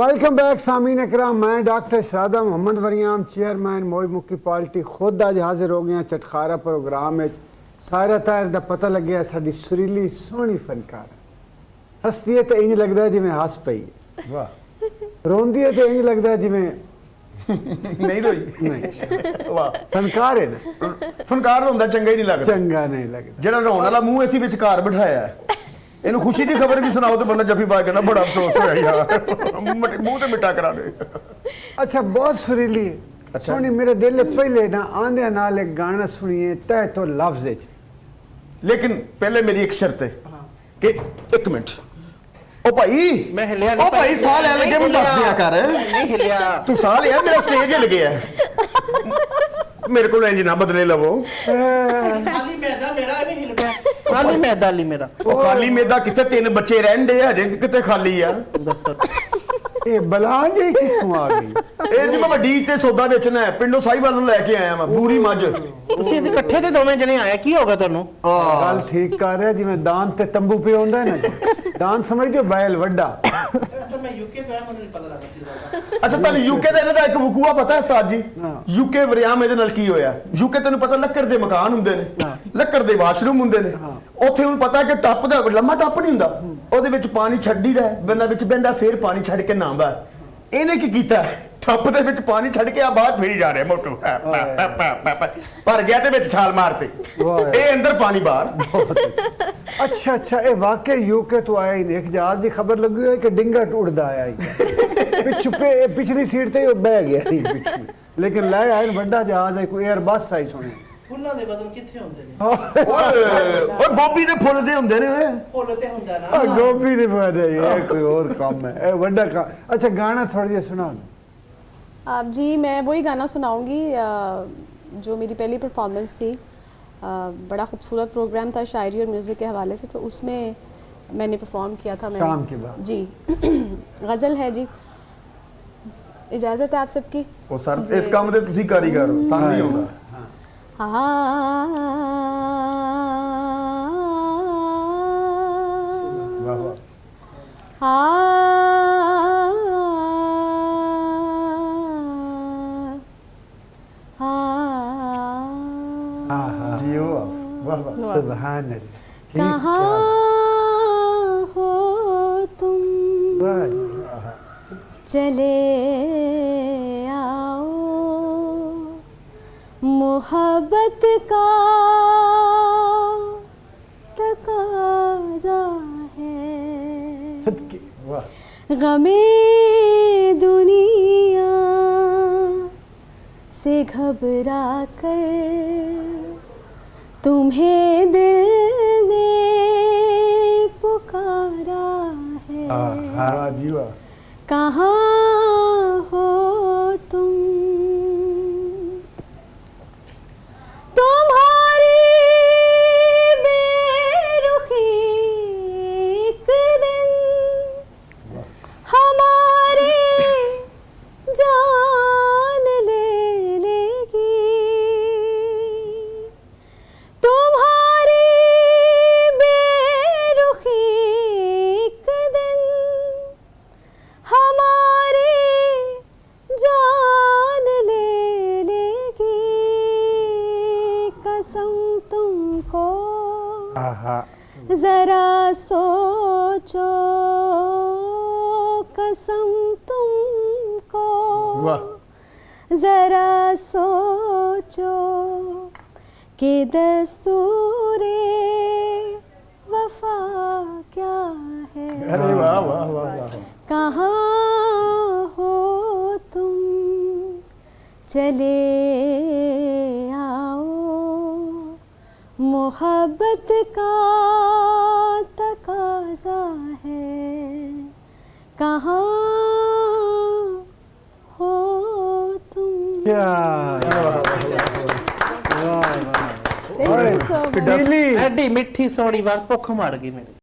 Welcome back सामीन इकराम। मैं doctor शादा Mohammad Variyam, chairman मोई मुक्की पार्टी, खुद अज हाजिर हो गया चटखारा प्रोग्राम में। सारा तार का पता लग गया साड़ी सुरीली सोहनी फनकार हसदी है तो इंज लगता है जिमें हस पई, वाह रोंदी है तो इंज लगता है जिमें नहीं रोई नहीं, वाह फनकार है ना। फनकार रोंदा चंगा ही नहीं लगदा, चंगा नहीं लगता। जेड़ा रोण वाला मुंह ऐसी विचकार बिठाया है। इन्हू खुशी की खबर भी सुनाओ तो बंदा जफी पा के ना बड़ा अफसोस होया यार, मुंह ते मिठा करा दे। अच्छा बहुत सुरीली है, अच्छा। सोहनी। मेरे दिल पहले ना आंदे नाल एक गाना सुनिए तय तो लफ्ज च। लेकिन पहले मेरी एक शर्त है कि एक मिनट ओ भाई, मैं हिलिया ओ भाई साल ले लगे मैं दस दिया कर। नहीं हिलिया तू साल यार मेरा स्टेज हिल गया है, मेरे को इंज ना बदले लवो। खाली मैदा मेरा भी हिल गया, खाली मैदा ली मेरा। ओ खाली मेदा किथे तीन बच्चे रहन दे हजे किथे खाली आ। ये बला जी कितों आ गई? ਇਹ ਜੀ ਮੈਂ ਵੱਡੀ ਤੇ ਸੌਦਾ ਵੇਚਣਾ ਹੈ, ਪਿੰਡੋਂ ਸਾਈਵਾਲ ਨੂੰ ਲੈ ਕੇ ਆਇਆ ਮੈਂ ਬੂਰੀ ਮੱਝ। ਤੁਸੀਂ ਇਕੱਠੇ ਤੇ ਦੋਵੇਂ ਜਣੇ ਆਏ, ਕੀ ਹੋਗਾ ਤੁਹਾਨੂੰ? गल ठीक कर रहे जिवें दान ते तंबू पे होंदा है ना, दान समझ बैल वड्डा। मैं यूके तो है, मुझे नहीं पता लगा चीज़ ਅੱਛਾ ਤੁਹਾਨੂੰ ਯੂਕੇ ਦਾ ਇਹਨਾਂ ਦਾ ਇੱਕ ਵਕੂਆ ਪਤਾ ਹੈ ਸਾਜ ਜੀ? ਹਾਂ। ਯੂਕੇ ਵਰਿਆਮ ਇਹਦੇ ਨਾਲ ਕੀ ਹੋਇਆ? ਯੂਕੇ ਤੈਨੂੰ ਪਤਾ ਲੱਕੜ ਦੇ ਮਕਾਨ ਹੁੰਦੇ ਨੇ, ਲੱਕੜ ਦੇ ਵਾਸ਼ਰੂਮ ਹੁੰਦੇ ਨੇ। ਉੱਥੇ ਹੁਣ ਪਤਾ ਕਿ ਟੱਪ ਦਾ ਲੰਮਾ ਟੱਪ ਨਹੀਂ ਹੁੰਦਾ, ਉਹਦੇ ਵਿੱਚ ਪਾਣੀ ਛੱਡੀਦਾ, ਬੰਦਾ ਵਿੱਚ ਬਹਿੰਦਾ ਫੇਰ ਪਾਣੀ ਛੱਡ ਕੇ ਨਹਾਉਂਦਾ। ਇਹਨੇ ਕੀ ਕੀਤਾ? ਟੱਪ ਦੇ ਵਿੱਚ ਪਾਣੀ ਛੱਡ ਕੇ ਆ ਬਾਹਰ ਫੇਰੀ ਜਾ ਰਿਹਾ ਮੋਟੂ, ਭਰ ਗਿਆ ਤੇ ਵਿੱਚ ਛਾਲ ਮਾਰਤੇ, ਇਹ ਅੰਦਰ ਪਾਣੀ ਬਾਹਰ। अच्छा अच्छा, ये वाकई यूके तो आया ही नहीं। एक जहाज की खबर लगी है कि डिंगा टूटदा आया ही पिछू पे पिछली सीट ते बह गया ही पिछू, लेकिन ले आए बड़ा जहाज है, कोई एयर बस आई सुने। फुੱਲਾਂ ਦੇ ਵਜ਼ਨ ਕਿੱਥੇ ਹੁੰਦੇ ਨੇ? ਓਏ ਗੋਭੀ ਦੇ ਫੁੱਲ ਦੇ ਹੁੰਦੇ ਨੇ ਓਏ। ਫੁੱਲ ਤੇ ਹੁੰਦਾ ਨਾ, गोभी दे फायदा ये कोई और काम है, ये बड़ा काम। अच्छा गाना थोड़ा जिहा सुना दो। आप जी, मैं वही गाना सुनाऊंगी जो मेरी पहली परफॉर्मेंस थी। बड़ा खूबसूरत प्रोग्राम था शायरी और म्यूज़िक के हवाले से, तो उसमें मैंने परफॉर्म किया था। मैं शाम के बाद जी गज़ल है जी, इजाज़त है आप सबकी? ਉਹ ਸਰ ਇਸ ਕੰਮ ਦੇ ਤੁਸੀਂ ਕਾਰੀਗਰ ਹੋ, ਸਾਨੂੰ ਨਹੀਂ ਆਉਂਦਾ। वाह वाह। जियो आप, वाह वाह, सुभान अल्लाह। कहाँ हो तुम, वाह चले आओ, मोहब्बत का तकाज़ा है, सदके वाह। गमे दुनिया से घबरा कर तुम्हें दिल ने पुकारा है। वाह जी वाह। कहाँ हो तुम, तुम्हारी बेरुखी एक दिन हमारी जान ले लेगी। तुम्हारी बेरुखी एक दिन हमारी जान ले लेगी। कसम तुमको आहा जरा सोचो, कसम तुमको वाह। जरा सोचो कि दस्तूरे वफा क्या है। अरे वाह वाह वाह वाह। कहाँ हो तुम, चले आओ, मोहब्बत का तकाज़ा है। कहाँ हो तुम। क्या Thank you so much. Delhi ਐਡੀ ਮਿੱਠੀ ਸੋਹਣੀ ਆਵਾਜ਼ ਭੁੱਖ ਮਰ ਗਈ ਮੇਰੀ।